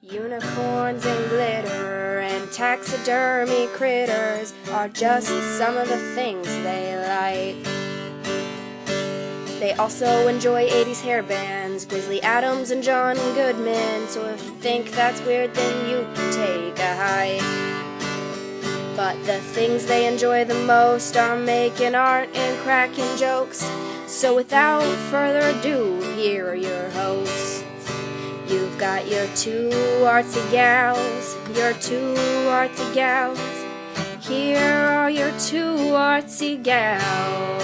Unicorns and glitter and taxidermy critters are just some of the things they like. They also enjoy 80s hair bands, Grizzly Adams and John Goodman, so if you think that's weird then you can take a hike. But the things they enjoy the most are making art and cracking jokes, so without further ado, here are your hosts. You've got your two artsy gals, Here are your two artsy gals.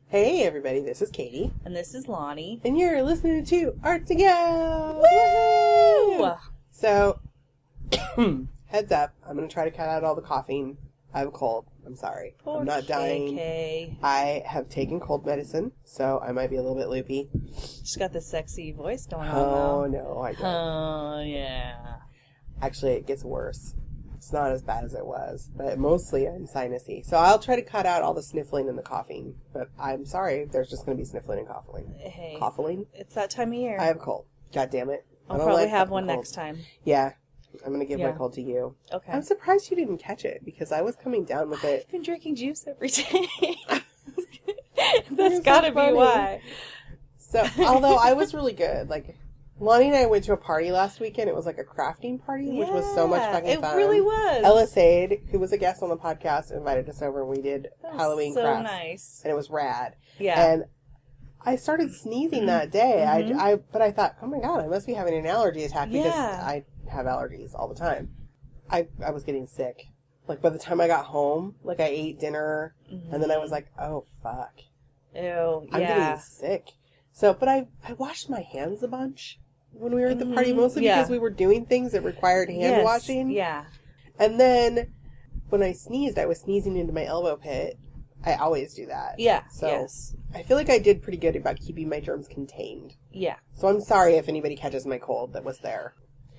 Hey everybody, this is Katie. And this is Lonnie. And you're listening to Artsy Gals! Woo! So, heads up, I'm going to try to cut out all the coughing. I have a cold. I'm sorry. Poor I'm not dying. KK. I have taken cold medicine, so I might be a little bit loopy. She's got the sexy voice going on, Oh, though. no, I don't. Oh, yeah. Actually, it gets worse. It's not as bad as it was, but mostly I'm sinusy. So I'll try to cut out all the sniffling and the coughing, but I'm sorry, there's just going to be sniffling and coughing. Hey. Coughing? It's that time of year. I have a cold. God damn it. I'll probably have one next time. Yeah. I'm going to give my Yeah. cold to you. Okay. I'm surprised you didn't catch it, because I was coming down with it. I've been drinking juice every day. That's You're gotta so be funny. why. So, although I was really good, like, Lonnie and I went to a party last weekend. It was like a crafting party, which was so much fucking fun. It really was. Ella Sade, who was a guest on the podcast, invited us over and we did That was Halloween so crafts. nice. And it was rad. Yeah. And I started sneezing that day. Mhm. But I thought, oh my God, I must be having an allergy attack because Yeah. I have allergies all the time. I was getting sick. Like, by the time I got home, like, I ate dinner, and then I was like, oh, fuck. Ew, I'm yeah. getting sick. So, but I washed my hands a bunch when we were at the party, mostly Yeah. because we were doing things that required hand washing. Yeah. And then, when I sneezed, I was sneezing into my elbow pit. I always do that. Yeah. So, yes. I feel like I did pretty good about keeping my germs contained. Yeah. So I'm sorry if anybody catches my cold that was there.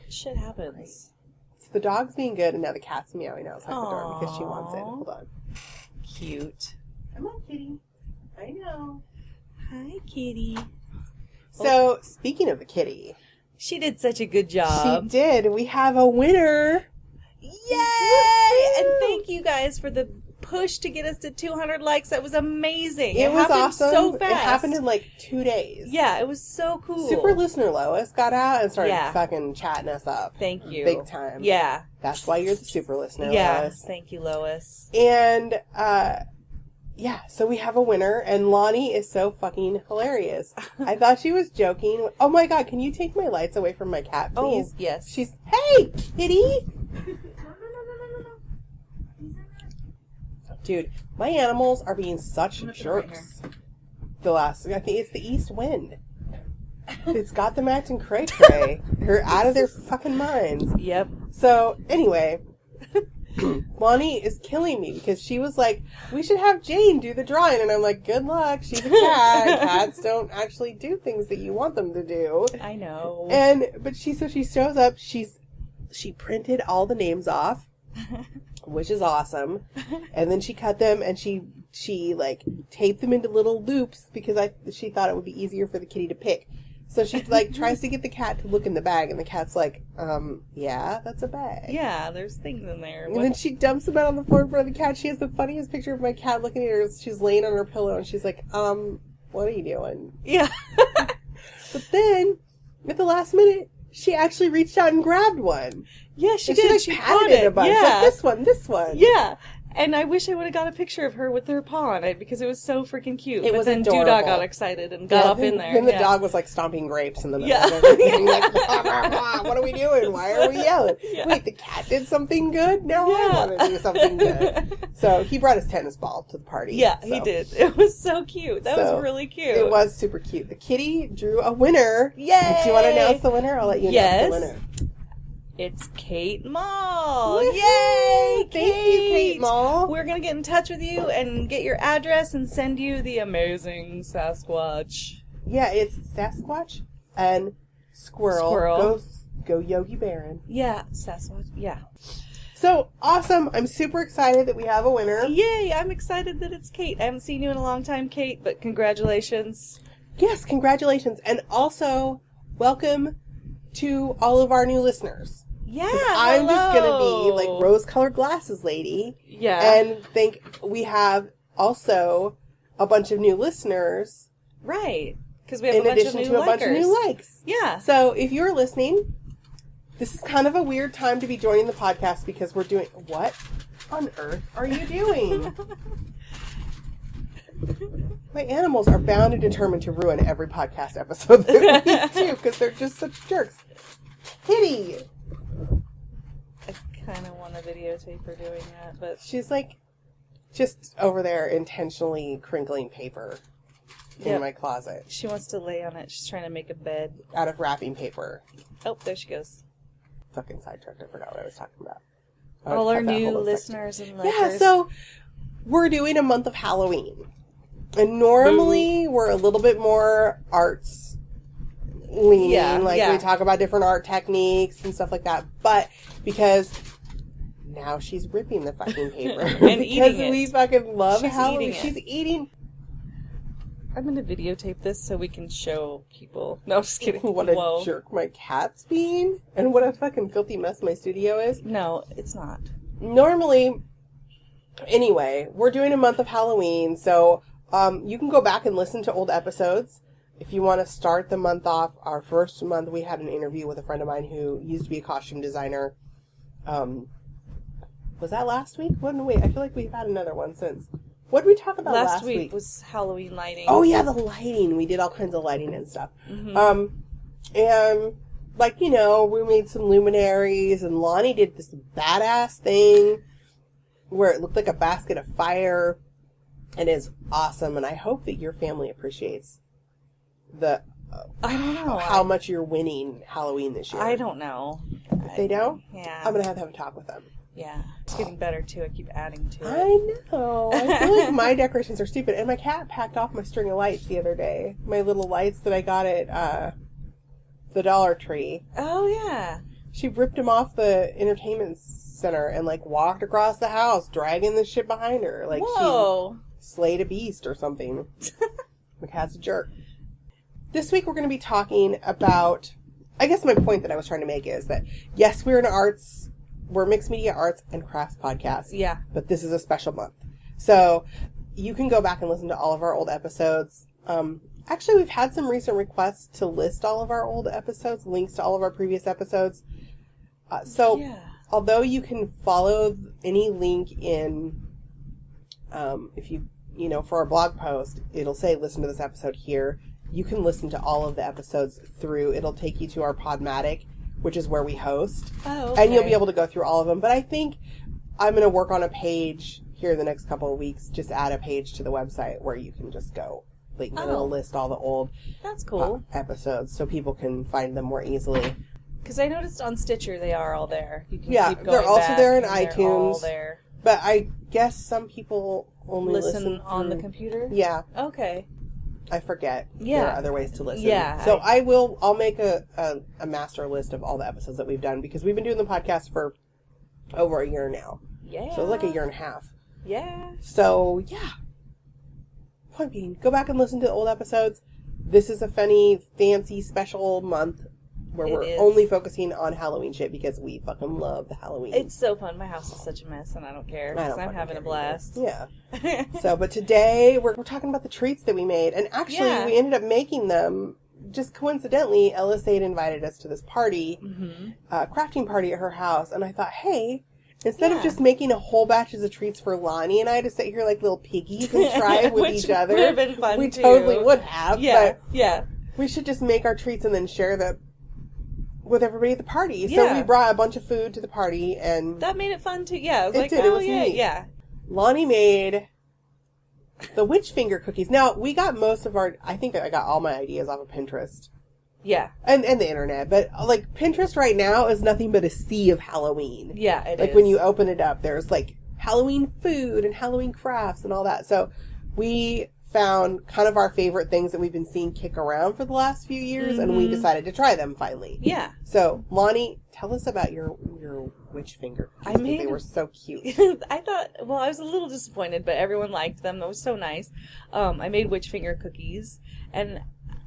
Shit happens. So the dog's being good, and now the cat's meowing outside the door because she wants it. Aw. Hold on. Cute. Come on, kitty. I know. Hi, kitty. So, speaking of the kitty, She did such a good job. she did. We have a winner. Yay! And thank you guys for the push to get us to 200 likes. That was amazing. It was happened awesome. so fast. It happened in like 2 days. Yeah, it was so cool. Super listener Lois got out and started Yeah. fucking chatting us up. Thank you. Big time. Yeah. That's why you're the super listener, Yeah. Lois. Thank you, Lois. And, yeah, so we have a winner, and Lonnie is so fucking hilarious. I thought she was joking. Oh my God, can you take my lights away from my cat, please? Oh, yes. She's, hey, kitty! Dude, my animals are being such jerks. I think it's the east wind. It's got them acting cray-cray. They're out of their fucking minds. Yep. So, anyway, Lonnie is killing me because she was like, we should have Jane do the drawing. And I'm like, good luck. She's a cat. Cats don't actually do things that you want them to do. I know. But she shows up. She printed all the names off, which is awesome. And then she cut them and she like taped them into little loops because she thought it would be easier for the kitty to pick. So she like tries to get the cat to look in the bag, and the cat's like, yeah, that's a bag. Yeah, there's things in there. And then she dumps them out on the floor in front of the cat. She has the funniest picture of my cat looking at her. She's laying on her pillow, and she's like, what are you doing? Yeah. But then, at the last minute, she actually reached out and grabbed one. Yeah, she And did. She She patted caught it a it. bunch. Yeah. Like, this one. Yeah. And I wish I would have got a picture of her with her paw on it because it was so freaking cute. It but was then adorable. Doodah got excited and got up in there. Then the yeah. dog was like stomping grapes in the middle Yeah. of everything. Like, blah, blah, blah. What are we doing? Why are we yelling? Yeah. Wait, the cat did something good? Now Yeah. I want to do something good. So he brought his tennis ball to the party. Yeah, so. he did. It was so cute. That So, was really cute. It was super cute. The kitty drew a winner. Yay! Do you want to announce the winner? I'll let you Yes. announce the winner. It's Kate Mall. Woohoo! Yay! Thank you, Kate Mall. We're going to get in touch with you and get your address and send you the amazing Sasquatch. Yeah, it's Sasquatch and Squirrel. Go Yogi Baron. Yeah, Sasquatch. Yeah. So awesome. I'm super excited that we have a winner. Yay! I'm excited that it's Kate. I haven't seen you in a long time, Kate, but congratulations. Yes, congratulations. And also, welcome to all of our new listeners. Yeah, I'm just going to be like rose-colored glasses lady. Yeah. And think we have also a bunch of new listeners. Right. Because we have in addition to a bunch of new likes. Yeah. So if you're listening, this is kind of a weird time to be joining the podcast because we're doing... What on earth are you doing? My animals are bound and determined to ruin every podcast episode that we do because they're just such jerks. Kitty! I kind of want to videotape her doing that, but... She's like just over there intentionally crinkling paper in my closet. She wants to lay on it. She's trying to make a bed. Out of wrapping paper. Oh, there she goes. Fucking sidetracked. I forgot what I was talking about. All our new listeners and likers. Yeah, so we're doing a month of Halloween. And normally we're a little bit more arts leaning. We talk about different art techniques and stuff like that. But because now she's ripping the fucking paper. And eating it. We fucking love She's Halloween. eating it. She's eating. I'm going to videotape this so we can show people. No, I'm just kidding. What a jerk my cat's being. And what a fucking filthy mess my studio is. No, it's not. Normally, anyway, we're doing a month of Halloween, so you can go back and listen to old episodes. If you want to start the month off, our first month we had an interview with a friend of mine who used to be a costume designer. Was that last week? Wait, I feel like we've had another one since. What did we talk about last week? Was Halloween lighting. Oh yeah, the lighting. We did all kinds of lighting and stuff. Mm-hmm. And like, you know, we made some luminaries and Lonnie did this badass thing where it looked like a basket of fire and is awesome. And I hope that your family appreciates the, I don't know. how much you're winning Halloween this year. I don't know. If they don't? Yeah. I'm going to have a talk with them. Yeah. It's getting better too. I keep adding to it. I know. I feel like my decorations are stupid. And my cat packed off my string of lights the other day. My little lights that I got at the Dollar Tree. Oh, yeah. She ripped them off the entertainment center and, like, walked across the house, dragging the shit behind her. Like, Whoa. she slayed a beast or something. My cat's a jerk. This week we're going to be talking about... I guess my point that I was trying to make is that, yes, we're a mixed media arts and crafts podcast. Yeah. But this is a special month. So you can go back and listen to all of our old episodes. Actually, we've had some recent requests to list all of our old episodes, links to all of our previous episodes. Although you can follow any link in, if you for our blog post, it'll say listen to this episode here. You can listen to all of the episodes through. It'll take you to our Podmatic, which is where we host. Oh, okay. And you'll be able to go through all of them. But I think I'm going to work on a page here in the next couple of weeks. Just add a page to the website where you can just go. Like, it'll list all the old That's cool. Episodes so people can find them more easily. Because I noticed on Stitcher they are all there. You can keep going they're also back there in and iTunes. They're all there. But I guess some people only listen on the computer? Yeah. Okay. I forget. Yeah. There are other ways to listen. Yeah. So I'll make a master list of all the episodes that we've done because we've been doing the podcast for over a year now. Yeah. So it's like a year and a half. Yeah. So, yeah. Point being, go back and listen to the old episodes. This is a funny, fancy, special month where we're only focusing on Halloween shit because we fucking love the Halloween. It's so fun. My house is such a mess and I don't care because I'm having a blast. Yeah. So, but today we're talking about the treats that we made. And actually, we ended up making them just coincidentally. LSA had invited us to this party, crafting party at her house. And I thought, hey, instead of just making a whole batches of treats for Lonnie and I to sit here like little piggies and try with each other, would have been fun we too. totally would have. Yeah. But yeah. we should just make our treats and then share them with everybody at the party. Yeah. So we brought a bunch of food to the party and that made it fun too. Yeah. I was it like, did. oh, It was yeah, neat. yeah. Lonnie made the witch finger cookies. Now, we got I think I got all my ideas off of Pinterest. Yeah. And the internet. But, like, Pinterest right now is nothing but a sea of Halloween. Yeah, it is. Like, when you open it up, there's, like, Halloween food and Halloween crafts and all that. So, we found kind of our favorite things that we've been seeing kick around for the last few years, and we decided to try them finally. Yeah. So, Lonnie, tell us about your witch finger cookies. They were so cute. I was a little disappointed, but everyone liked them. That was so nice. I made witch finger cookies, and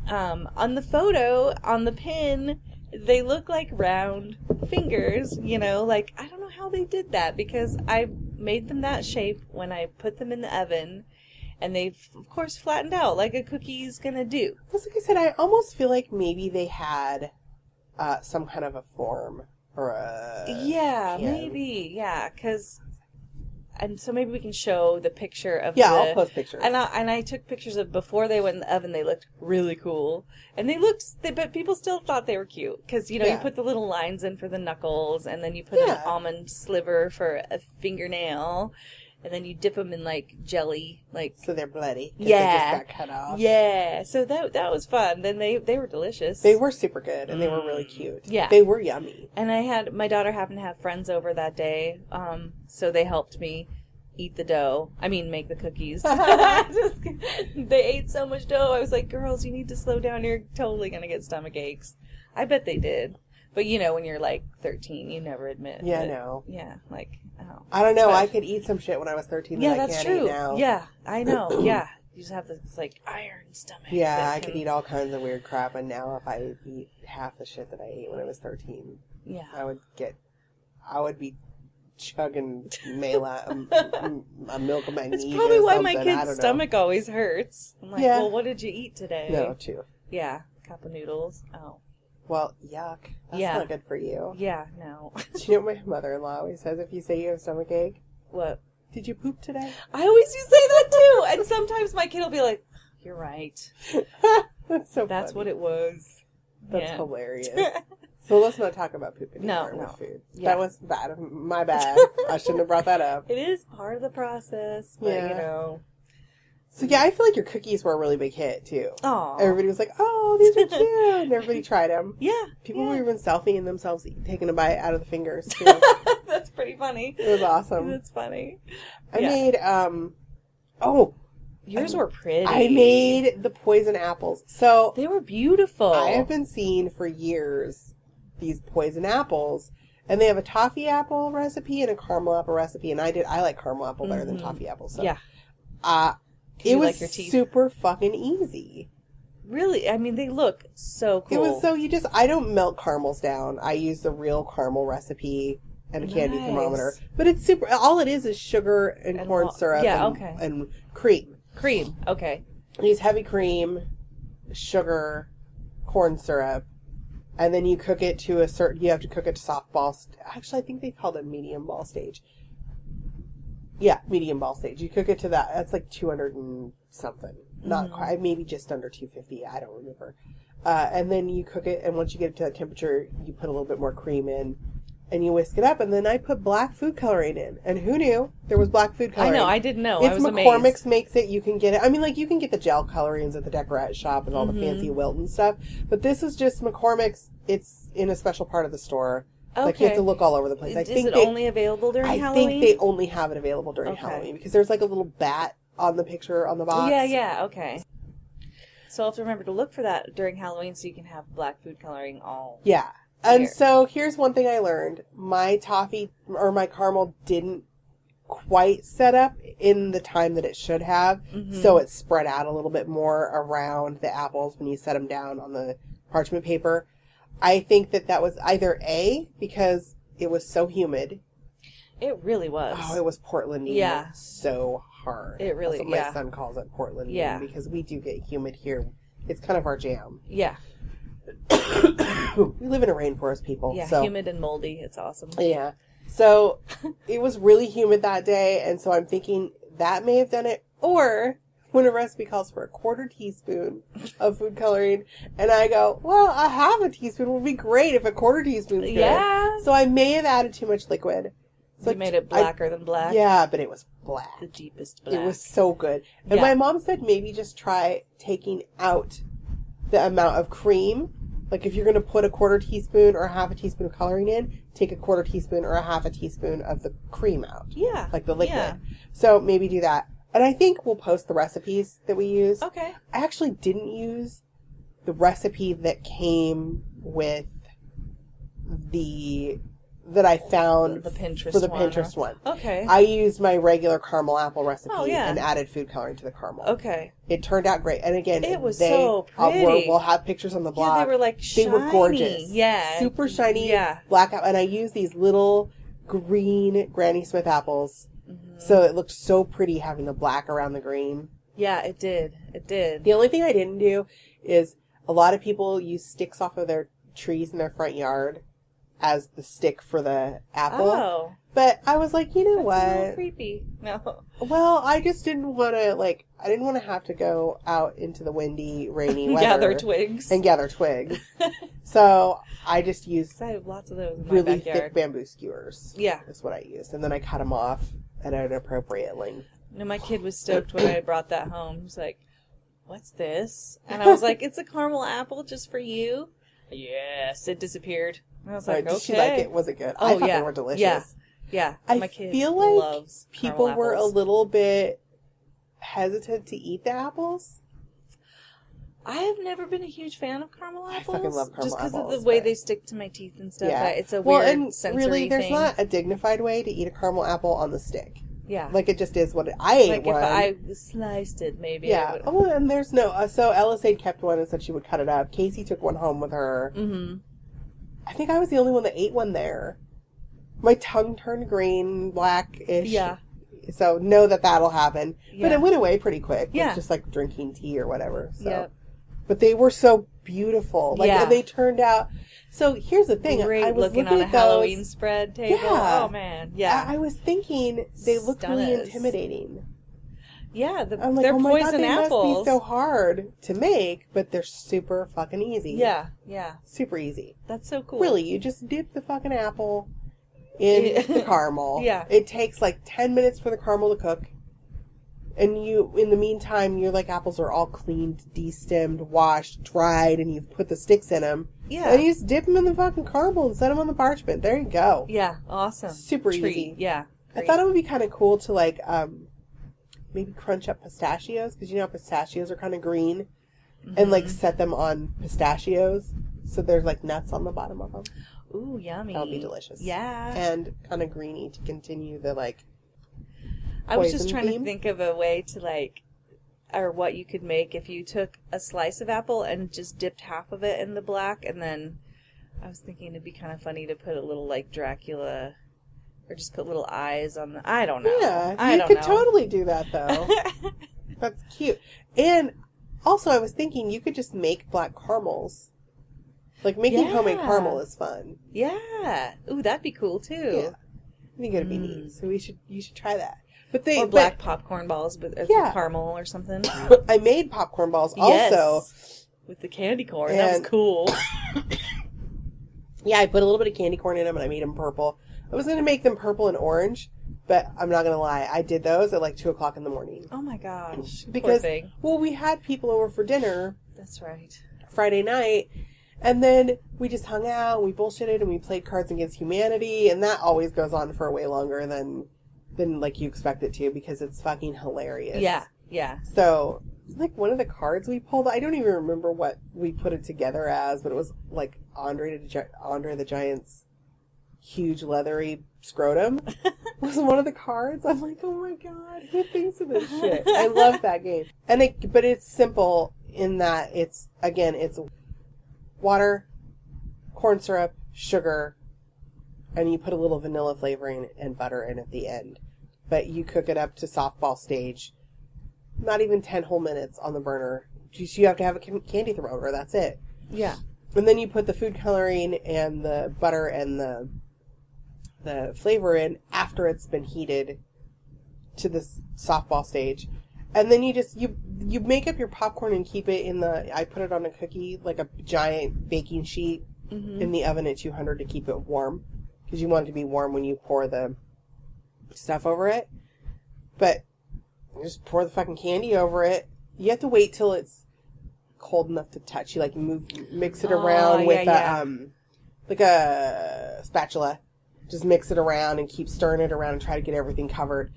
On the photo, on the pin, they look like round fingers, you know, like, I don't know how they did that, because I made them that shape when I put them in the oven, and they've, of course, flattened out like a cookie's gonna do. Like I said, I almost feel like maybe they had some kind of a form or a Yeah, pan. maybe, yeah, because... And so maybe we can show the picture of I'll post pictures. And I took pictures of before they went in the oven. They looked really cool. And but people still thought they were cute. Because, you know, you put the little lines in for the knuckles. And then you put an almond sliver for a fingernail. And then you dip them in, like, jelly. So they're bloody. Yeah. They just got cut off. Yeah. So that was fun. Then they were delicious. They were super good. And they were really cute. Yeah. They were yummy. And my daughter happened to have friends over that day. So they helped me make the cookies. They ate so much dough. I was like, girls, you need to slow down. You're totally going to get stomach aches. I bet they did. But, you know, when you're like 13, you never admit. Yeah, no. Yeah, like, oh. I don't know. I could eat some shit when I was 13 that I that's can't true. eat now. Yeah, I know. Yeah. You just have this, like, iron stomach. Yeah, I could eat all kinds of weird crap. And now if I eat half the shit that I ate when I was 13, I would be chugging a milk of magnesia. It's probably why my I kid's don't stomach always hurts. I'm like, well, what did you eat today? No, too. Yeah, cup of noodles. Oh. Well, yuck. That's not good for you. Yeah, no. Do you know what my mother-in-law always says if you say you have stomachache? What? Did you poop today? I always do say that too. And sometimes my kid will be like, you're right. That's so That's funny. what it was. That's hilarious. So let's not talk about poop anymore with food. Yeah. That was bad. My bad. I shouldn't have brought that up. It is part of the process, but you know. So yeah, I feel like your cookies were a really big hit too. Aww. Everybody was like, "Oh, these are cute," and everybody tried them. Yeah. People were even selfieing themselves taking a bite out of the fingers too. That's pretty funny. It was awesome. That's funny. I made yours were pretty. I made the poison apples. So they were beautiful. I have been seeing for years these poison apples, and they have a toffee apple recipe and a caramel apple recipe, and I like caramel apple better than toffee apple. So it was super fucking easy. Really? I mean, they look so cool. It was so I don't melt caramels down. I use the real caramel recipe and a candy thermometer. But it's super, all it is sugar and corn syrup and cream. Cream, okay. I use heavy cream, sugar, corn syrup, and then you cook it to you have to cook it to soft ball. Actually, I think they called it medium ball stage. Yeah, medium ball stage. You cook it to that. That's like 200 and something. Not quite, maybe just under 250. I don't remember. And then you cook it, and once you get it to that temperature, you put a little bit more cream in, and you whisk it up. And then I put black food coloring in. And who knew there was black food coloring? I know, I didn't know. It's I was McCormick's amazed. makes it. You can get it. I mean, like, you can get the gel colorings at the Decorette shop and all the fancy Wilton stuff. But this is just McCormick's. It's in a special part of the store. Okay. Like, you have to look all over the place. Is it only available during Halloween? I think they only have it available during Halloween because there's like a little bat on the picture on the box. Yeah, okay. So I'll have to remember to look for that during Halloween so you can have black food coloring all. Yeah. And so here's one thing I learned. My toffee or my caramel didn't quite set up in the time that it should have. So it spread out a little bit more around the apples when you set them down on the parchment paper. I think that was either A, because it was so humid. It really was. Oh, it was Portlanding so hard. It really, That's what my son calls it, Portlanding, because we do get humid here. It's kind of our jam. Yeah. We live in a rainforest, people. Yeah, so. humid and moldy. It's awesome. Yeah. So it was really humid that day, and so I'm thinking that may have done it. Or when a recipe calls for a 1/4 teaspoon of food coloring, and I go, well, a 1/2 teaspoon would be great if a 1/4 teaspoon's good. Yeah. So I may have added too much liquid. So you made it blacker than black? Yeah, but it was black. The deepest black. It was so good. And my mom said maybe just try taking out the amount of cream. Like if you're going to put a 1/4 teaspoon or a 1/2 teaspoon of coloring in, take a 1/4 teaspoon or a 1/2 teaspoon of the cream out. Yeah. Like the liquid. Yeah. So maybe do that. And I think we'll post the recipes that we use. Okay. I actually didn't use the recipe that came with the that I found the Pinterest for the one, Pinterest one. Okay. I used my regular caramel apple recipe yeah. and added food coloring to the caramel. Okay. It turned out great. And again, it was so pretty. We'll have pictures on the blog. Yeah, they were like shiny. They were gorgeous. Yeah. Super shiny. Yeah. Black apple. And I used these little green Granny Smith apples. Mm-hmm. So it looked so pretty having the black around the green. Yeah, it did. It did. The only thing I didn't do is a lot of people use sticks off of their trees in their front yard as the stick for the apple. Oh. But I was like, you know That's a little what? creepy. No. Well, I just didn't want to, I didn't want to have to go out into the windy, rainy weather. Gather twigs. And gather twigs. So I just used I have lots of those in my really backyard. thick bamboo skewers. Yeah. Is what I used. And then I cut them off at an appropriate length. No, my kid was stoked when I brought that home. He's like, what's this? And I was like, it's a caramel apple just for you. Yes, it disappeared. And I was like, Did okay. she like it? Was it good? Oh, I thought yeah. they were delicious. Yeah. Yeah. I my kid feel like loves people caramel were a apples. little bit hesitant to eat the apples. I have never been a huge fan of caramel apples. I fucking love caramel just because of apples, the way but- they stick to my teeth and stuff. Yeah. It's a Well, weird and sensory really, there's thing. not a dignified way to eat a caramel apple on the stick. Yeah. Like, it just is what I ate Like one. if I sliced it, maybe. Yeah. I would... Oh, and there's no... so Ellis had kept one and said she would cut it up. Casey took one home with her. Mm-hmm. I think I was the only one that ate one there. My tongue turned green, black-ish. Yeah. So know that that'll happen. Yeah. But it went away pretty quick. Yeah. It's just like drinking tea or whatever. So. Yep. But they were so beautiful. Like, Yeah. and they turned out... So here's the thing. Great I was looking looking on a at Halloween those. spread table. Yeah. Oh, man. Yeah. I was thinking they looked really Stunners. intimidating. Yeah, I'm like, they're oh my poison God, they apples. must be so hard to make, but they're super fucking easy. Yeah, yeah. Super easy. That's so cool. Really, you just dip the fucking apple in the caramel. Yeah. It takes like 10 minutes for the caramel to cook. And you, in the meantime, your apples are all cleaned, destemmed, washed, dried, and you've put the sticks in them. Yeah. And you just dip them in the fucking caramel and set them on the parchment. There you go. Yeah, awesome. Super Treat. easy. Yeah. I thought it would be kind of cool to maybe crunch up pistachios, because you know how pistachios are kind of green, and set them on pistachios so there's nuts on the bottom of them. Ooh, yummy. That would be delicious. Yeah. And kind of greeny to continue the I was just poison trying theme. to think of a way to or what you could make if you took a slice of apple and just dipped half of it in the black, and then I was thinking it'd be kind of funny to put a little Dracula, or just put little eyes on the. I don't know. Yeah, you could totally do that though. That's cute. And also, I was thinking you could just make black caramels. Making homemade caramel is fun. Yeah. Ooh, that'd be cool too. Yeah, I think it'd be neat. So you should try that. But Or black popcorn balls with caramel or something. I made popcorn balls also. Yes. With the candy corn. That was cool. Yeah, I put a little bit of candy corn in them and I made them purple. I was going to make them purple and orange, but I'm not going to lie. I did those at 2 o'clock in the morning. Oh my gosh. Because, Poor thing. well, we had people over for dinner. That's right. Friday night. And then we just hung out, we bullshitted, and we played Cards Against Humanity, and that always goes on for way longer than you expect it to, because it's fucking hilarious. Yeah, yeah. So, one of the cards we pulled, I don't even remember what we put it together as, but it was Andre the Giant's huge leathery scrotum was one of the cards. I'm like, oh my God, who thinks of this shit? I love that game. But it's simple in that it's water, corn syrup, sugar, and you put a little vanilla flavoring and butter in at the end. But you cook it up to softball stage. Not even 10 whole minutes on the burner. Just, you have to have a candy thrower. That's it. Yeah. And then you put the food coloring and the butter and the flavor in after it's been heated to this softball stage. And then you make up your popcorn and keep it in I put it on a cookie, a giant baking sheet in the oven at 200 to keep it warm. Because you want it to be warm when you pour the stuff over it. But you just pour the fucking candy over it. You have to wait till it's cold enough to touch. You mix it around with a spatula. Just mix it around and keep stirring it around and try to get everything covered.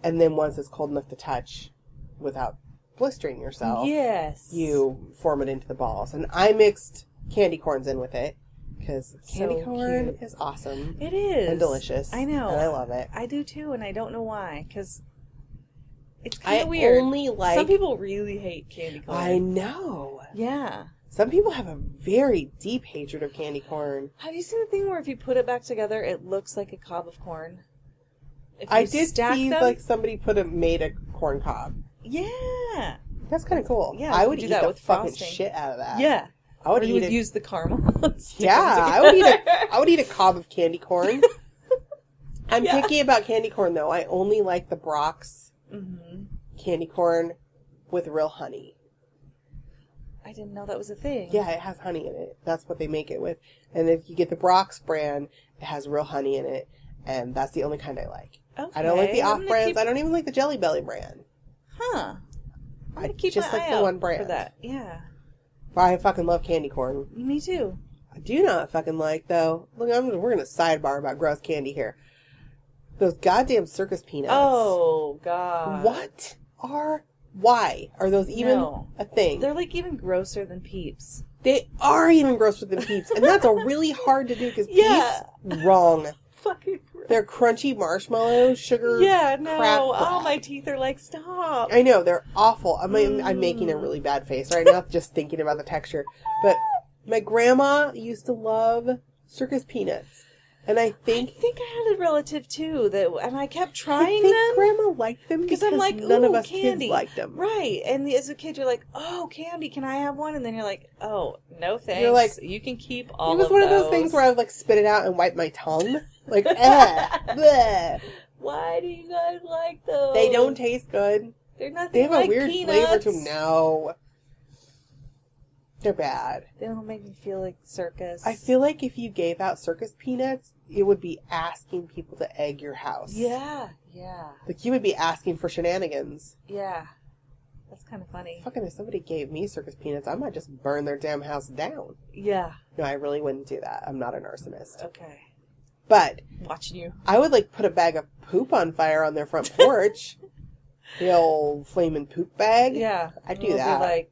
And then once it's cold enough to touch, without blistering yourself, yes, you form it into the balls. And I mixed candy corns in with it Because So candy corn cute. is awesome. It is. And delicious. I know. And I love it. I do too, and I don't know why. Because it's I kind of weird. only like... Some people really hate candy corn. I know. Yeah. Some people have a very deep hatred of candy corn. Have you seen the thing where if you put it back together, it looks like a cob of corn? If you I did stack see them, like somebody made a corn cob. Yeah. That's kind of cool. Yeah, I you would could do eat that the with fucking frosting. shit out of that. Yeah. I would Or you eat would it. use the caramel. Yeah, I would eat a cob of candy corn. I'm Yeah. picky about candy corn though. I only like the Brock's candy corn with real honey. I didn't know that was a thing. Yeah, it has honey in it. That's what they make it with. And if you get the Brock's brand, it has real honey in it, and that's the only kind I like. Okay. I don't like the I'm off gonna brands. keep- I don't even like the Jelly Belly brand. Huh. I'm gonna keep just my like eye the out one brand. for that. Yeah. But I fucking love candy corn. Me too. I do not fucking like, though. Look, we're going to sidebar about gross candy here. Those goddamn circus peanuts. Oh, God. Why are those even No. a thing? They're like even grosser than Peeps. They are even grosser than Peeps. And that's a really hard to do because Yeah. Peeps, wrong. Fucking gross. They're crunchy marshmallow, sugar, Yeah, no. crap. Oh, my teeth are like, stop. I know, they're awful. I'm making a really bad face right now just thinking about the texture. But my grandma used to love circus peanuts. And I I think I had a relative too and I kept I trying think them. Grandma liked them because I'm like, none of ooh, us candy. kids liked them. Right. And as a kid, you're like, oh, candy, can I have one? And then you're like, oh, no thanks. You're like, you can keep all It was of one of those. those things where I would like spit it out and wipe my tongue. Like, bleh. Why do you guys like those? They don't taste good. They're nothing They have like a weird peanuts. flavor to them. No. They're bad. They don't make me feel like circus. I feel like if you gave out circus peanuts, it would be asking people to egg your house. Yeah. Yeah. Like, you would be asking for shenanigans. Yeah. That's kind of funny. Fucking if somebody gave me circus peanuts, I might just burn their damn house down. Yeah. No, I really wouldn't do that. I'm not an arsonist. Okay. But Watching you. I would, like, put a bag of poop on fire on their front porch. The old flaming poop bag. Yeah. I'd do We'll that. Be like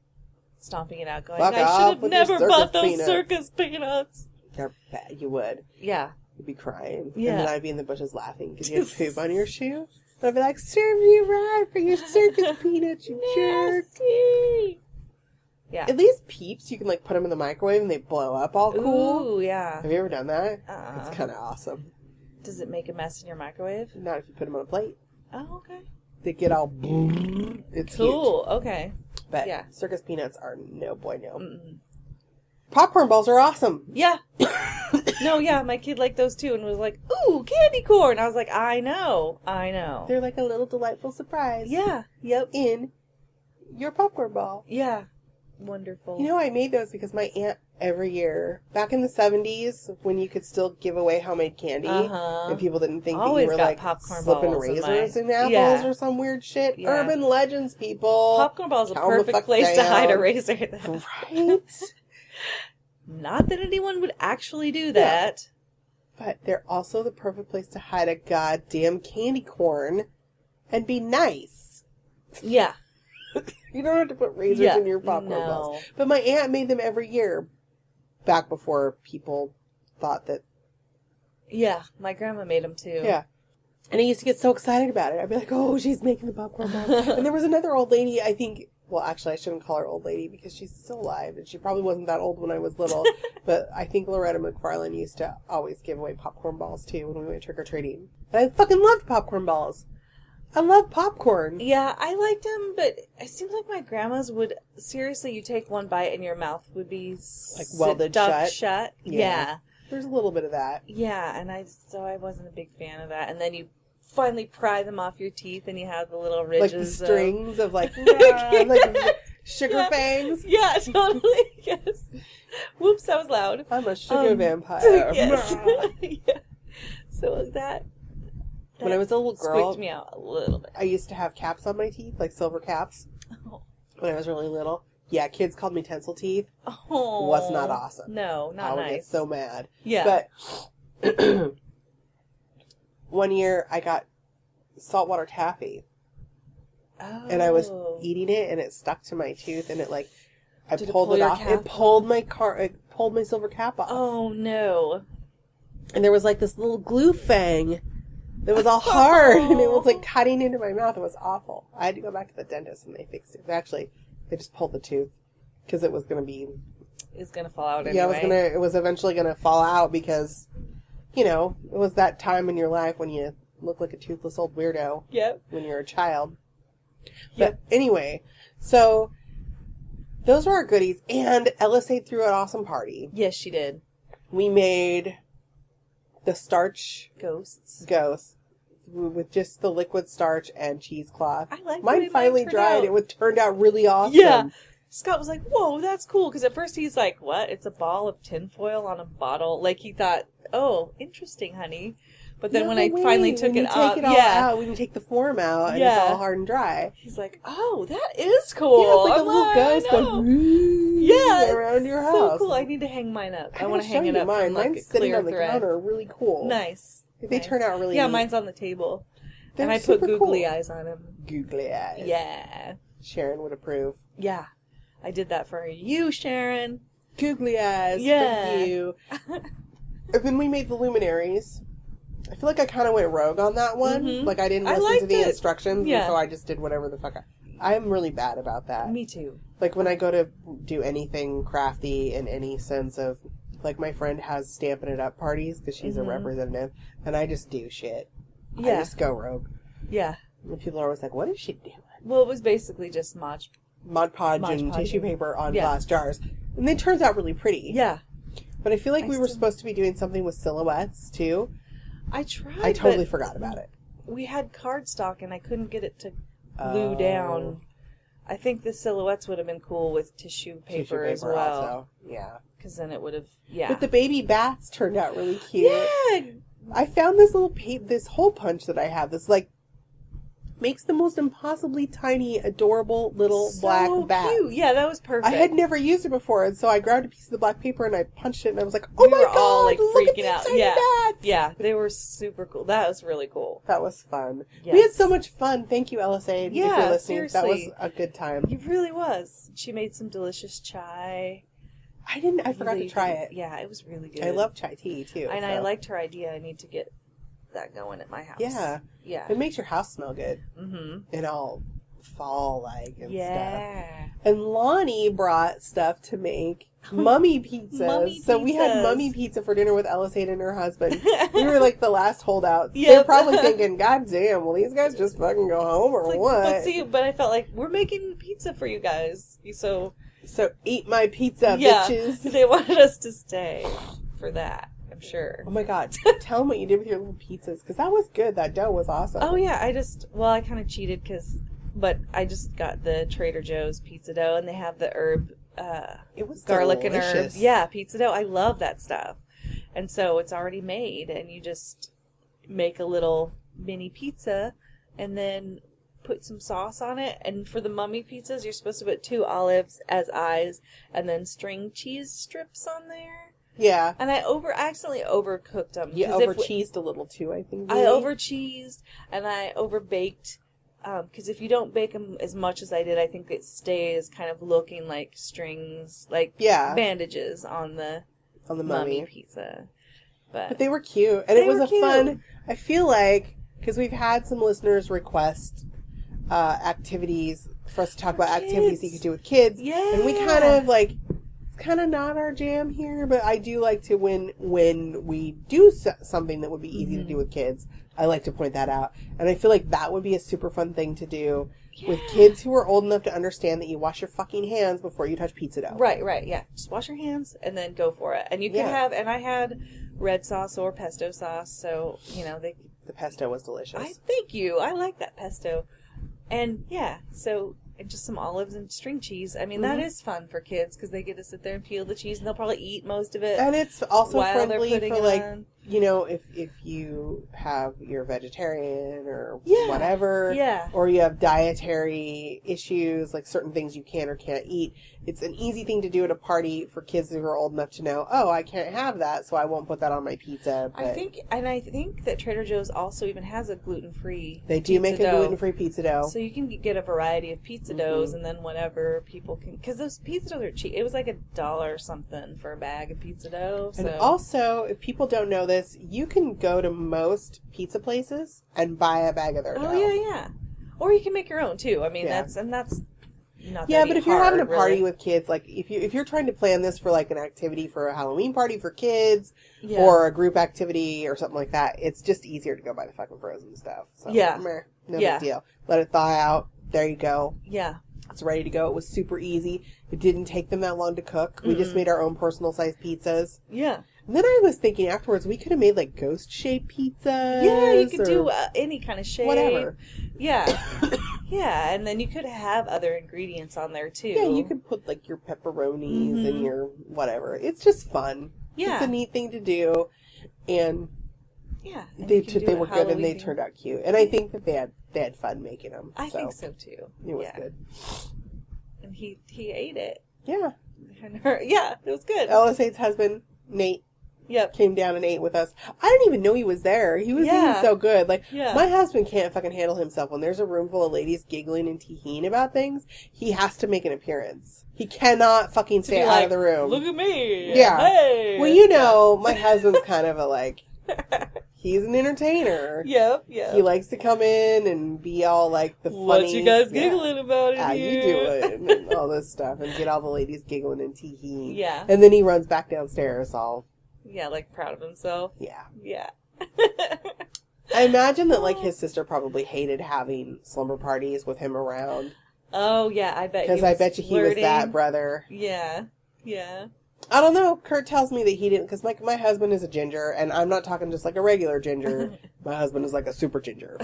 stomping it out, going, Fuck I off should have with your never circus bought those peanuts." circus peanuts. They're bad. You would. Yeah. You'd be crying. Yeah. And then I'd be in the bushes laughing because you had poop on your shoe. And I'd be like, serve you right for your circus peanuts, you jerk. Nasty. Yeah. At least Peeps, you can, like, put them in the microwave and they blow up all cool. Ooh, yeah. Have you ever done that? Uh-uh. It's kind of awesome. Does it make a mess in your microwave? Not if you put them on a plate. Oh, okay. They get all... It's Cool. Okay. huge. But Yeah. circus peanuts are no bueno. Mm-mm. Popcorn balls are awesome. Yeah. No, yeah, my kid liked those too and was like, ooh, candy corn. I was like, I know. They're like a little delightful surprise. Yeah. Yep. In your popcorn ball. Yeah. Wonderful. You know, I made those because my aunt every year, back in the 70s, when you could still give away homemade candy, and people didn't think that Always you were got like popcorn slipping balls in razors my- in apples Yeah. or some weird shit. Yeah. Urban legends, people. Popcorn ball is a Calm the perfect fuck place to hide a down. razor. though. Right? Not that anyone would actually do that. But they're also the perfect place to hide a goddamn candy corn and be nice. Yeah. You don't have to put razors Yeah. in your popcorn No. balls. But my aunt made them every year, back before people thought that. Yeah. My grandma made them too. Yeah. And I used to get so excited about it. I'd be like, oh, she's making the popcorn balls. And there was another old lady, I think, well, actually, I shouldn't call her old lady because she's still alive. And she probably wasn't that old when I was little. But I think Loretta McFarlane used to always give away popcorn balls, too, when we went trick-or-treating. And I fucking loved popcorn balls. I love popcorn. Yeah, I liked them, but it seems like my grandma's would, seriously, you take one bite and your mouth would be Like welded stuck shut? Yeah. There's a little bit of that. Yeah, and I wasn't a big fan of that. And then you finally pry them off your teeth and you have the little ridges. Like the strings of like, like sugar Yeah. fangs. Yeah, totally. Yes. Whoops, that was loud. I'm a sugar vampire. Yes. Yeah. So that When I was a little girl, squeaked me out a little bit. I used to have caps on my teeth, like silver caps, Oh. when I was really little. Yeah, kids called me tinsel teeth. Oh. Was not awesome. No, not I would nice. get so mad. Yeah. But one year I got saltwater taffy, and I was Oh. eating it, and it stuck to my tooth, and it like I Did it pulled pull it your off. cap It pulled my pulled my silver cap off. Oh, no. And there was like this little glue fang that was all hard, and it was like cutting into my mouth. It was awful. I had to go back to the dentist, and they fixed it. Actually, they just pulled the tooth because it was going to be... It's going to fall out anyway. Yeah, it was eventually going to fall out because, you know, it was that time in your life when you look like a toothless old weirdo. Yep. When you're a child. Yep. But anyway, so those were our goodies, and LSA threw an awesome party. Yes, she did. We made the starch Ghosts with just the liquid starch and cheesecloth. I like mine finally dried. Out. It turned out really awesome. Yeah. Scott was like, whoa, that's cool. Because at first he's like, what? It's a ball of tinfoil on a bottle. Like, he thought, oh, interesting, honey. But then when I finally took it out, when you take the form out and it's all hard and dry. He's like, oh, that is cool. Yeah, it's like a little ghost going around your house. So cool. I need to hang mine up. I want to hang it up. Mine's sitting on the counter. Really cool. Nice. They turn out really neat. Neat. Mine's on the table. They're and I put googly cool. eyes on them. Googly eyes. Yeah. Sharon would approve. Yeah. I did that for you, Sharon. Googly eyes for you. And then we made the luminaries. I feel like I kind of went rogue on that one. Mm-hmm. Like I didn't listen to the instructions, and so I just did whatever the fuck I am really bad about that. Me too. Like when I go to do anything crafty in any sense of, like my friend has Stampin' It Up parties because she's a representative, and I just do shit. Yeah. I just go rogue. Yeah. And people are always like, what is she doing? Well, it was basically just Mod Podge and tissue paper on glass jars. And it turns out really pretty. Yeah. But I feel like we were supposed to be doing something with silhouettes, too. I tried. I totally forgot about it. We had cardstock, and I couldn't get it to glue down. I think the silhouettes would have been cool with tissue paper as well. Also. Yeah. Because then it would have, But the baby bats turned out really cute. Yeah. I found this little this hole punch that I have. This, like, makes the most impossibly tiny, adorable little black bat. Cute. Yeah, that was perfect. I had never used it before, and so I grabbed a piece of the black paper and I punched it, and I was like, "Oh my god!" All like look freaking at out. These tiny bats. Yeah, they were super cool. That was really cool. That was fun. Yes. We had so much fun. Thank you, LSA, if you're listening. Seriously. That was a good time. It really was. She made some delicious chai. I forgot to try it. Yeah, it was really good. I love chai tea too. And I liked her idea. I need to get that going at my house. Yeah. Yeah. It makes your house smell good. Mm-hmm. And all fall-like and stuff. And Lonnie brought stuff to make mummy pizzas. So we had mummy pizza for dinner with LSA and her husband. We were like the last holdouts. Yep. They're probably thinking, God damn, will these guys just fucking go home or what? But I felt like, we're making pizza for you guys. So eat my pizza, bitches. They wanted us to stay for that. I'm sure. Oh my god. Tell them what you did with your little pizzas, because that was good. That dough was awesome. Oh yeah, I kind of cheated but I just got the Trader Joe's pizza dough, and they have the herb, it was garlic delicious. and herb. Yeah, pizza dough. I love that stuff. And so it's already made, and you just make a little mini pizza, and then put some sauce on it. And for the mummy pizzas, you're supposed to put 2 olives as eyes, and then string cheese strips on there. Yeah. And I accidentally overcooked them. You over-cheesed a little too, I think. Maybe. I over-cheesed, and I over-baked. Because if you don't bake them as much as I did, I think it stays kind of looking like strings, like bandages on the mummy pizza. But they were cute. And it was fun, I feel like, because we've had some listeners request activities for us to talk about activities that you could do with kids. Yeah. And we kind of like, it's kind of not our jam here, but I do like to, when we do something that would be easy to do with kids, I like to point that out. And I feel like that would be a super fun thing to do with kids who are old enough to understand that you wash your fucking hands before you touch pizza dough. Right, yeah. Just wash your hands and then go for it. And you can have, and I had red sauce or pesto sauce, so, the pesto was delicious. Thank you. I like that pesto. And, and just some olives and string cheese. I mean, that is fun for kids because they get to sit there and peel the cheese, and they'll probably eat most of it. And it's also friendly for, if you have, you're vegetarian or whatever, Yeah. or you have dietary issues, like certain things you can or can't eat, it's an easy thing to do at a party for kids who are old enough to know, oh, I can't have that, so I won't put that on my pizza. But I think that Trader Joe's also even has a gluten-free they do make a gluten-free pizza dough. So you can get a variety of pizza doughs, and then whatever people can... Because those pizza doughs are cheap. It was like $1 or something for a bag of pizza dough. So. And also, if people don't know this, you can go to most pizza places and buy a bag of their dough. Oh, yeah. Or you can make your own, too. I mean, that's not yeah, but if you're having a party really. with kids, like if you're trying to plan this for like an activity for a Halloween party for kids or a group activity or something like that, it's just easier to go buy the fucking frozen stuff. So, no big deal. Let it thaw out. There you go. Yeah. It's ready to go. It was super easy. It didn't take them that long to cook. We just made our own personal sized pizzas. Yeah. And then I was thinking afterwards, we could have made like ghost shaped pizzas. Yeah, you could do any kind of shape. Whatever. Yeah. Yeah, and then you could have other ingredients on there too. Yeah, you could put like your pepperonis and your whatever. It's just fun. Yeah. It's a neat thing to do. And yeah, they were good and they turned out cute. And I think that they had fun making them. I think so too. It was good. And he ate it. Yeah. Yeah, it was good. LS8's husband, Nate. Yep. Came down and ate with us. I didn't even know he was there. He was being so good. Like, my husband can't fucking handle himself. When there's a room full of ladies giggling and teeing about things, he has to make an appearance. He cannot fucking stay out of the room. Look at me. Yeah. Hey. Well, my husband's kind of a, like, he's an entertainer. Yep. He likes to come in and be all, like, the funny... What you guys giggling about How here? you doing? And all this stuff. And get all the ladies giggling and teeing. Yeah. And then he runs back downstairs all... Yeah, like proud of himself. Yeah. Yeah. I imagine that, like, his sister probably hated having slumber parties with him around. Oh, yeah, I bet. Because I bet you he was that brother. Yeah. Yeah. I don't know. Kurt tells me that he didn't, because my husband is a ginger, and I'm not talking just like a regular ginger. My husband is like a super ginger.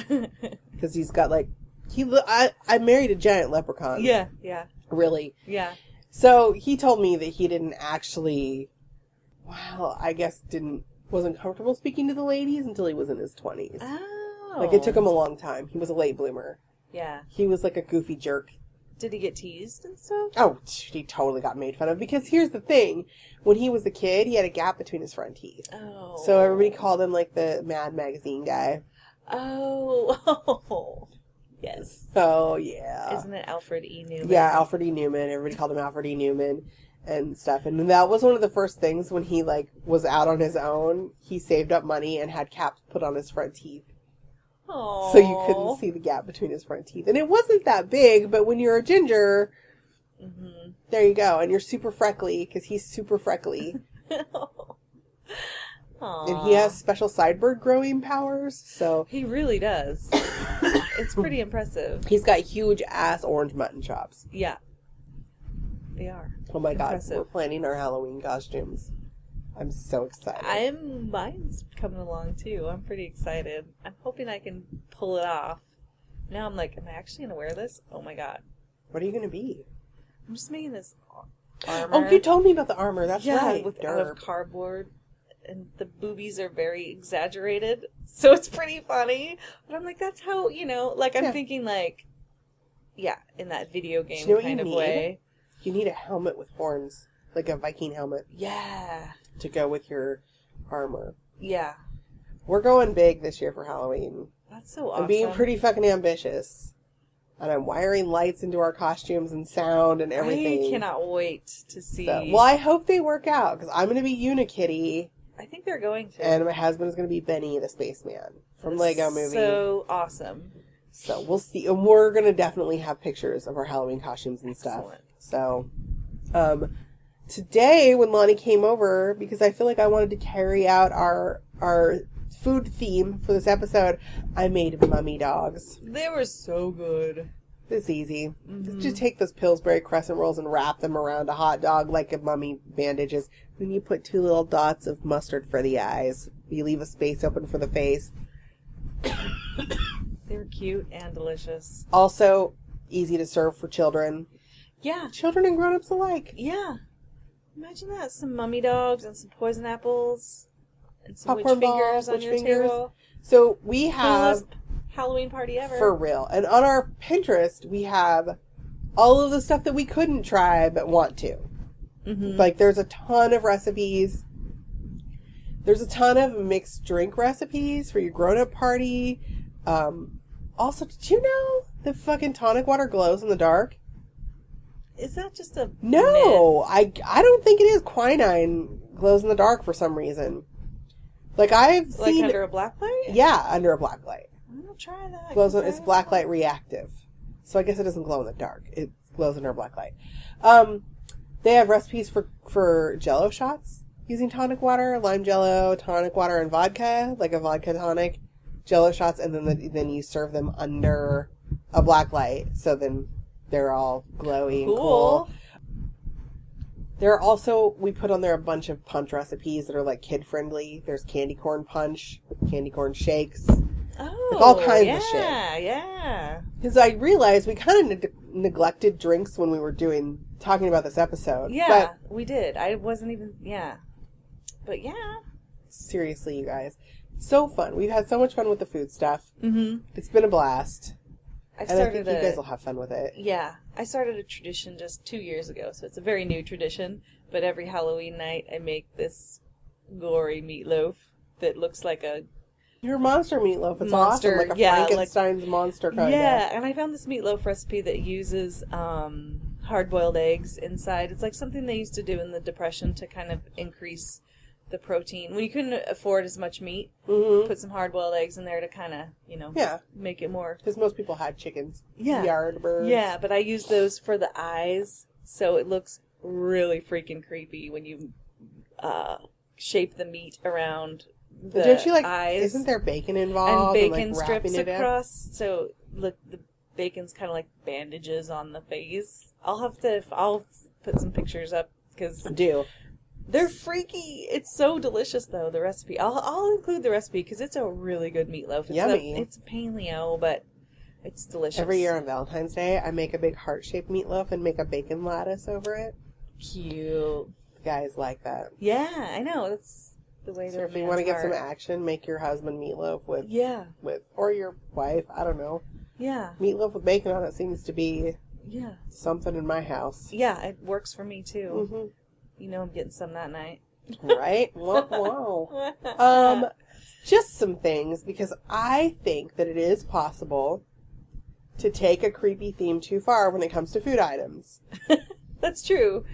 Because he's got, like, I married a giant leprechaun. Yeah, yeah. Really. Yeah. So he told me that he didn't actually... Well, I guess wasn't comfortable speaking to the ladies until he was in his 20s. Oh. Like, it took him a long time. He was a late bloomer. Yeah. He was like a goofy jerk. Did he get teased and stuff? Oh, he totally got made fun of. Because here's the thing. When he was a kid, he had a gap between his front teeth. Oh. So everybody called him, like, the Mad Magazine guy. Oh. Yes. So, yeah. Isn't it Alfred E. Newman? Yeah, Alfred E. Newman. Everybody called him Alfred E. Newman. And stuff. And that was one of the first things when he, like, was out on his own. He saved up money and had caps put on his front teeth. Aww. So you couldn't see the gap between his front teeth. And it wasn't that big, but when you're a ginger, there you go. And you're super freckly, because he's super freckly. And he has special sideburn growing powers, so... He really does. It's pretty impressive. He's got huge ass orange mutton chops. Yeah. They are. Oh my impressive. God, we're planning our Halloween costumes. I'm so excited. Mine's coming along too. I'm pretty excited. I'm hoping I can pull it off. Now I'm like, am I actually going to wear this? Oh my God. What are you going to be? I'm just making this armor. Oh, you told me about the armor. That's right. Out of cardboard. And the boobies are very exaggerated. So it's pretty funny. But I'm like, that's how, like I'm thinking like, in that video game kind of way. You need a helmet with horns. Like a Viking helmet. Yeah. To go with your armor. Yeah. We're going big this year for Halloween. That's so awesome. I'm being pretty fucking ambitious. And I'm wiring lights into our costumes and sound and everything. I cannot wait to see. Well, I hope they work out, because I'm going to be Unikitty. I think they're going to. And my husband is going to be Benny the Spaceman from Lego Movie. So awesome. So we'll see. And we're going to definitely have pictures of our Halloween costumes and stuff. Excellent. So, today when Lonnie came over, because I feel like I wanted to carry out our food theme for this episode, I made mummy dogs. They were so good. It's easy. Just take those Pillsbury crescent rolls and wrap them around a hot dog like a mummy bandages. Then you put 2 little dots of mustard for the eyes. You leave a space open for the face. They were cute and delicious. Also, easy to serve for children. Yeah. Children and grown-ups alike. Yeah. Imagine that. Some mummy dogs and some poison apples And some Popcorn witch fingers balls, on witch your fingers. table. So we have... Coolest Halloween party ever. For real. And on our Pinterest, we have all of the stuff that we couldn't try but want to. Mm-hmm. Like, there's a ton of recipes. There's a ton of mixed drink recipes for your grown-up party. Also, did you know that fucking tonic water glows in the dark? Is that just a No, I don't think it is. Quinine glows in the dark for some reason. Like, I've myth? Like seen... under a black light? Yeah, under a black light. I'll try that. It's black light reactive. So I guess it doesn't glow in the dark. It glows under a black light. They have recipes for Jello shots using tonic water, lime Jello, tonic water, and vodka, like a vodka tonic, Jello shots, and then you serve them under a black light. So then they're all glowy and cool. There are also, we put on there a bunch of punch recipes that are like kid friendly. There's candy corn punch, candy corn shakes. Oh, like all kinds of shit. Yeah. Because I realized we kind of neglected drinks when we were talking about this episode. Yeah, but we did. I wasn't even, But yeah. Seriously, you guys. So fun. We've had so much fun with the food stuff. Mm-hmm. It's been a blast. I think you guys will have fun with it. Yeah. I started a tradition just 2 years ago, so it's a very new tradition. But every Halloween night, I make this gory meatloaf that looks like a... Your monster meatloaf. It's Monster, awesome. Like a yeah, Frankenstein's monster kind of. Yeah, and I found this meatloaf recipe that uses hard-boiled eggs inside. It's like something they used to do in the Depression to kind of increase the protein. When you couldn't afford as much meat, put some hard-boiled eggs in there to kind of, make it more... Because most people had chickens. Yeah. Yard birds. Yeah, but I use those for the eyes, so it looks really freaking creepy when you shape the meat around the Don't you eyes. Isn't there bacon involved? And bacon wrapping strips it up? across, so look, the bacon's kind of like bandages on the face. I'll put some pictures up, because... Do. They're freaky. It's so delicious, though, the recipe. I'll include the recipe, because it's a really good meatloaf. It's Yummy. It's paleo, but it's delicious. Every year on Valentine's Day, I make a big heart-shaped meatloaf and make a bacon lattice over it. Cute. Guys like that. Yeah, I know. That's the way So they're if you want to get some action, make your husband meatloaf with or your wife. I don't know. Yeah. Meatloaf with bacon on it seems to be Yeah. something in my house. Yeah, it works for me, too. Mm-hmm. You know I'm getting some that night. Right? Wow. Just some things, because I think that it is possible to take a creepy theme too far when it comes to food items. That's true.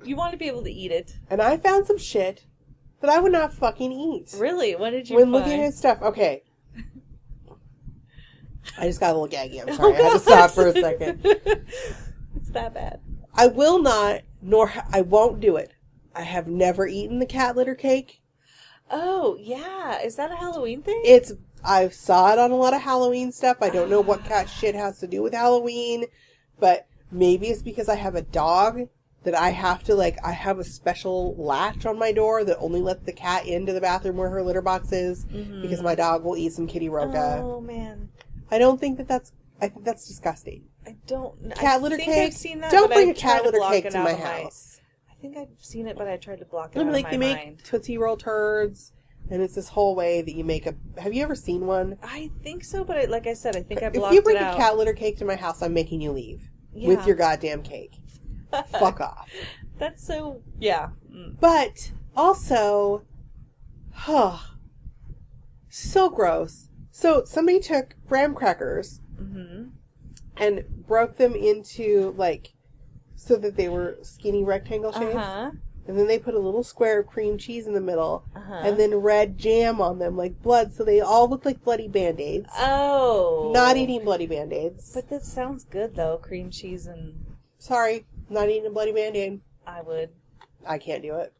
You want to be able to eat it. And I found some shit that I would not fucking eat. Really? What did you When find? looking at stuff, okay. I just got a little gaggy. I'm sorry. I had to stop for a second. It's that bad. I will not, I won't do it. I have never eaten the cat litter cake. Oh, yeah. Is that a Halloween thing? I saw it on a lot of Halloween stuff. I don't know what cat shit has to do with Halloween, but maybe it's because I have a dog that I have to, I have a special latch on my door that only lets the cat into the bathroom where her litter box is, because my dog will eat some kitty roca. Oh, man. I don't think I think that's disgusting. I don't... Cat litter I cake? think I've seen that, Don't but bring I a cat tried litter block cake it to out my of house. I think I've seen it, but I tried to block it out of They my make mind. Tootsie Roll turds, and it's this whole way that you make have you ever seen one? I think so, but like I said, I think I blocked it out. If you bring a cat litter cake to my house, I'm making you leave with your goddamn cake. Fuck off. That's so... Yeah. Mm. But also, so gross. So somebody took graham crackers and broke them into, so that they were skinny rectangle shapes. Uh-huh. And then they put a little square of cream cheese in the middle. And then red jam on them, like blood. So they all look like bloody Band-Aids. Oh. Not eating bloody Band-Aids. But that sounds good, though. Cream cheese and... Sorry, not eating a bloody Band-Aid. I would. I can't do it.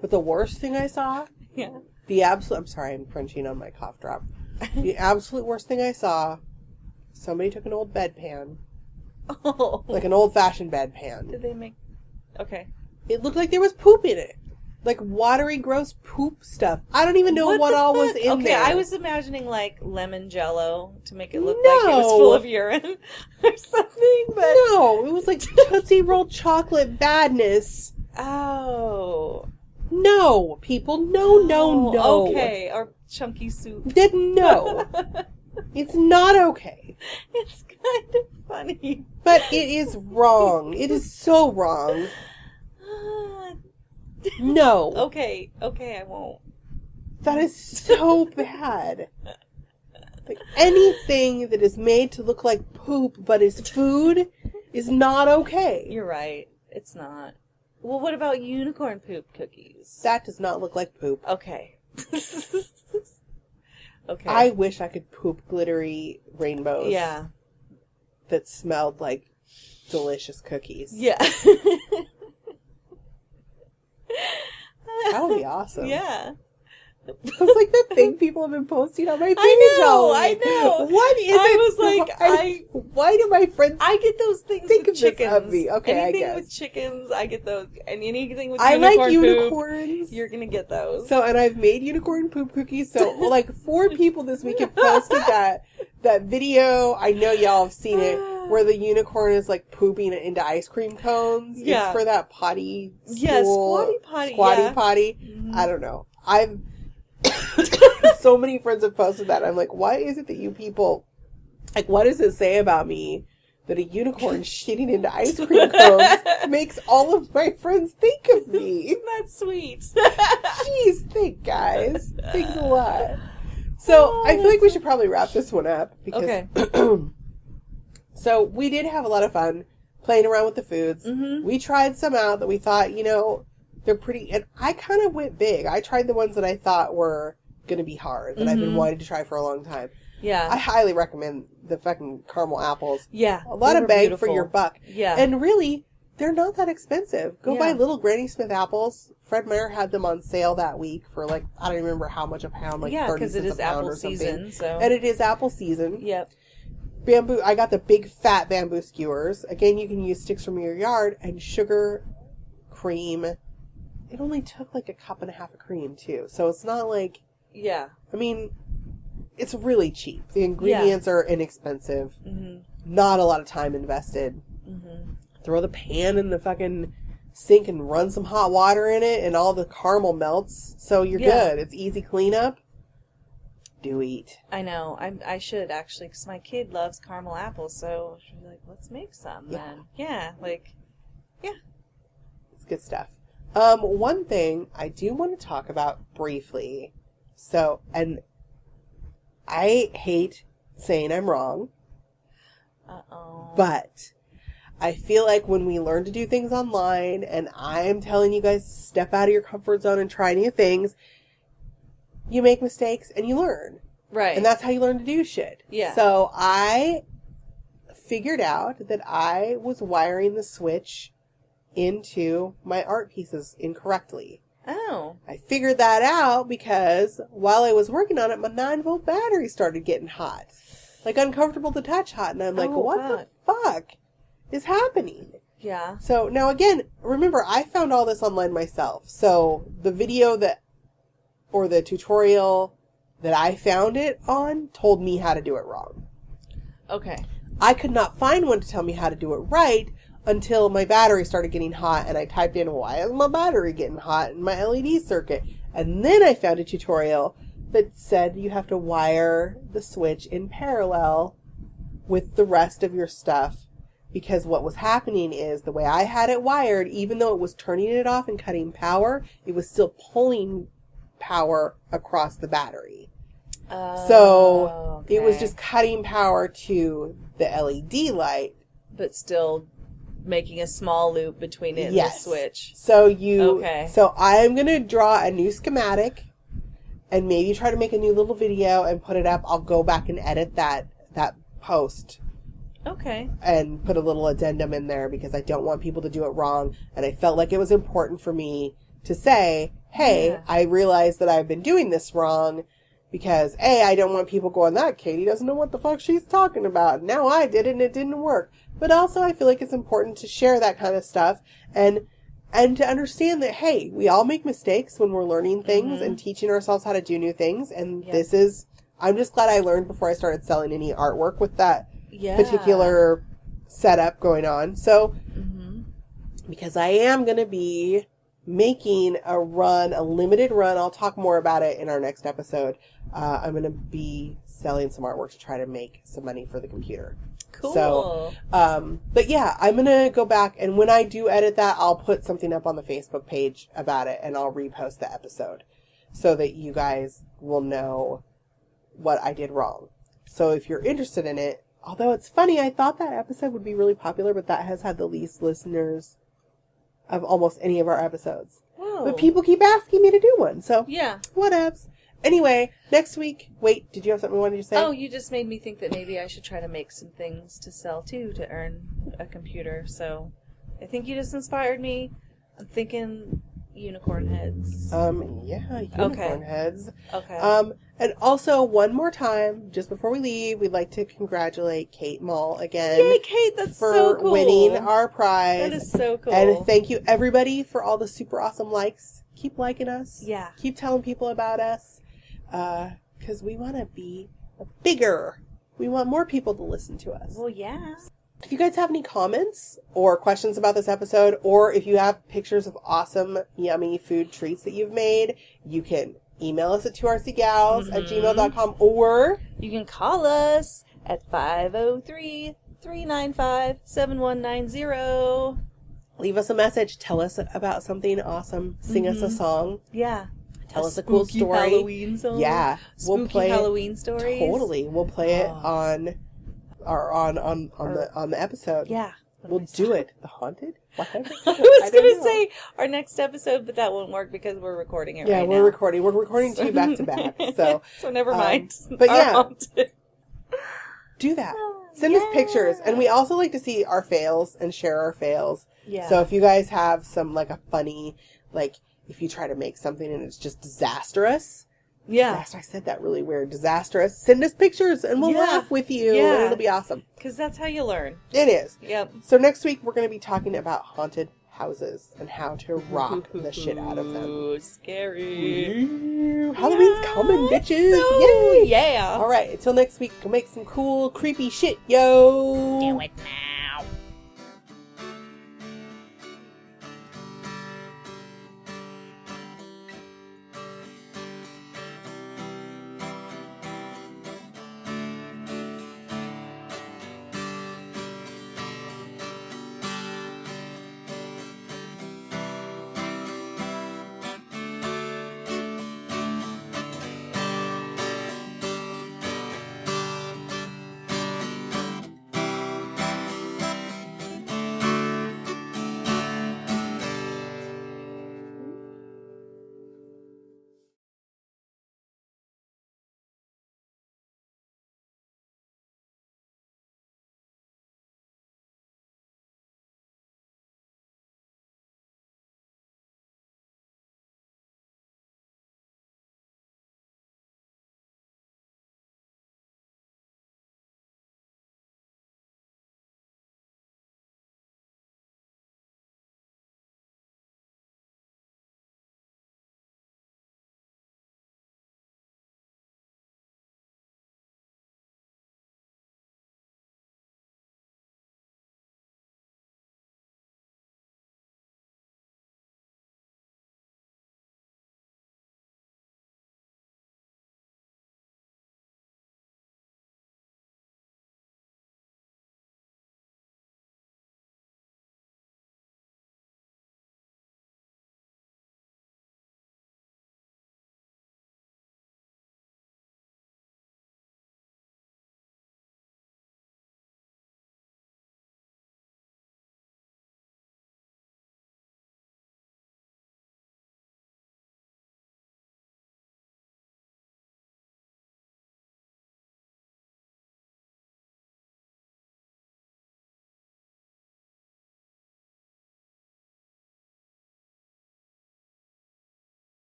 But the worst thing I saw... Yeah. I'm sorry, I'm crunching on my cough drop. The absolute worst thing I saw, somebody took an old bedpan. Oh. Like an old-fashioned bedpan. Did they make... Okay. It looked like there was poop in it. Like watery, gross poop stuff. I don't even know what all was in there. Okay, I was imagining lemon Jello to make it look like it was full of urine or something, but... No, it was like Tootsie Roll chocolate badness. Oh. No. No, people, no. Okay, or chunky soup. No. It's not okay. It's kind of funny. But it is wrong. It is so wrong. No. Okay, I won't. That is so bad. Like, anything that is made to look like poop but is food is not okay. You're right. It's not. Well, what about unicorn poop cookies? That does not look like poop. Okay. Okay. I wish I could poop glittery rainbows. Yeah. That smelled like delicious cookies. Yeah. That would be awesome. Yeah. It's like the thing people have been posting on my page. I know. What is it? I was like, why do my friends I get those things think with of chickens. this of me? Okay, anything I guess. with chickens, I get those. And anything with I unicorn like poop, unicorns. you're gonna get those. So, and I've made unicorn poop cookies. So, like, 4 people this week have posted that video. I know y'all have seen it, where the unicorn is like pooping into ice cream cones. Yeah. It's for that potty stool. Yeah, squatty potty. Squatty Yeah. potty. Mm-hmm. I don't know. I've so many friends have posted that. I'm like, why is it that you people, like, what does it say about me that a unicorn shitting into ice cream cones makes all of my friends think of me? That's sweet. Jeez, guys. Thanks a lot. So, I feel like we should probably wrap this one up because Okay. So, we did have a lot of fun playing around with the foods. Mm-hmm. We tried some out that we thought, they're pretty, and I kind of went big. I tried the ones that I thought were going to be hard, that I've been wanting to try for a long time. Yeah. I highly recommend the fucking caramel apples. Yeah. A lot they of were bang beautiful. for your buck. Yeah. And really, they're not that expensive. Go buy Yeah. little Granny Smith apples. Fred Meyer had them on sale that week for like, I don't remember how much a pound, like 30 because cents it is a pound apple or something. season. So. And it is apple season. Yep. Bamboo, I got the big fat bamboo skewers. Again, you can use sticks from your yard and sugar, cream. It only took like a cup and a half of cream too. So it's not like, Yeah. I mean, it's really cheap. The ingredients are inexpensive. Mm-hmm. Not a lot of time invested. Mm-hmm. Throw the pan in the fucking sink and run some hot water in it and all the caramel melts. So you're good. It's easy cleanup. Do eat. I know. I should actually, because my kid loves caramel apples. So she's like, let's make some then. Yeah. It's good stuff. One thing I do want to talk about briefly. So, and I hate saying I'm wrong. Uh-oh. But I feel like when we learn to do things online, and I'm telling you guys to step out of your comfort zone and try new things, you make mistakes and you learn. Right. And that's how you learn to do shit. Yeah. So I figured out that I was wiring the switch into my art pieces incorrectly. Oh. I figured that out because while I was working on it, my 9-volt battery started getting hot. Like uncomfortable to touch hot. And I'm like, what the fuck is happening? Yeah. So now again, remember, I found all this online myself. So the video or the tutorial that I found it on told me how to do it wrong. Okay. I could not find one to tell me how to do it right until my battery started getting hot and I typed in, why is my battery getting hot in my LED circuit? And then I found a tutorial that said you have to wire the switch in parallel with the rest of your stuff, because what was happening is the way I had it wired, even though it was turning it off and cutting power, it was still pulling power across the battery. So it was just cutting power to the LED light. But still making a small loop between it and the switch. So so I'm going to draw a new schematic and maybe try to make a new little video and put it up. I'll go back and edit that post. Okay. And put a little addendum in there because I don't want people to do it wrong. And I felt like it was important for me to say, hey, I realize that I've been doing this wrong because, A, I don't want people going, that Katie doesn't know what the fuck she's talking about. Now I did it and it didn't work. But also I feel like it's important to share that kind of stuff and to understand that, hey, we all make mistakes when we're learning things and teaching ourselves how to do new things. And this is, I'm just glad I learned before I started selling any artwork with that particular setup going on. So, because I am going to be making a limited run. I'll talk more about it in our next episode. I'm going to be selling some artwork to try to make some money for the computer. Cool. So, but yeah, I'm going to go back, and when I do edit that, I'll put something up on the Facebook page about it, and I'll repost the episode so that you guys will know what I did wrong. So if you're interested in it, although it's funny, I thought that episode would be really popular, but that has had the least listeners of almost any of our episodes. Oh. But people keep asking me to do one, so Yeah. whatevs. Anyway, next week, wait, did you have something you wanted to say? Oh, you just made me think that maybe I should try to make some things to sell too to earn a computer. So I think you just inspired me. I'm thinking unicorn heads. Yeah, unicorn heads. Okay. And also, one more time, just before we leave, we'd like to congratulate Kate Mall again. Yay, Kate, that's for so cool. winning our prize. That is so cool. And thank you, everybody, for all the super awesome likes. Keep liking us. Yeah. Keep telling people about us. Because we want to be bigger. We want more people to listen to us. Well, yeah. If you guys have any comments or questions about this episode, or if you have pictures of awesome, yummy food treats that you've made, you can email us at 2rcgals@gmail.com, or You can call us at 503-395-7190. leave us a message. Tell us about something awesome. Sing us a song. Yeah. Tell us a cool Spooky story. Halloween song. Yeah. Spooky We'll play Halloween stories. Totally. We'll play it on the episode. Yeah. We'll do it. The Haunted? Whatever. I was don't going to know. say our next episode, but that won't work because we're recording it Yeah, right we're now. recording. We're recording two back to back. So never mind. but Our yeah. haunted. do that. Send us pictures. And we also like to see our fails and share our fails. Yeah. So if you guys have some, like, a funny, like, if you try to make something and it's just disastrous. Yeah. I said that really weird. Disastrous. Send us pictures and we'll Yeah. laugh with you. Yeah. And it'll be awesome. Because that's how you learn. It is. Yep. So next week we're going to be talking about haunted houses and how to rock the shit out of them. Ooh, scary. Ooh, Halloween's coming, bitches. So, Yay. yeah. All right. Until next week, go make some cool, creepy shit, yo. Do it now.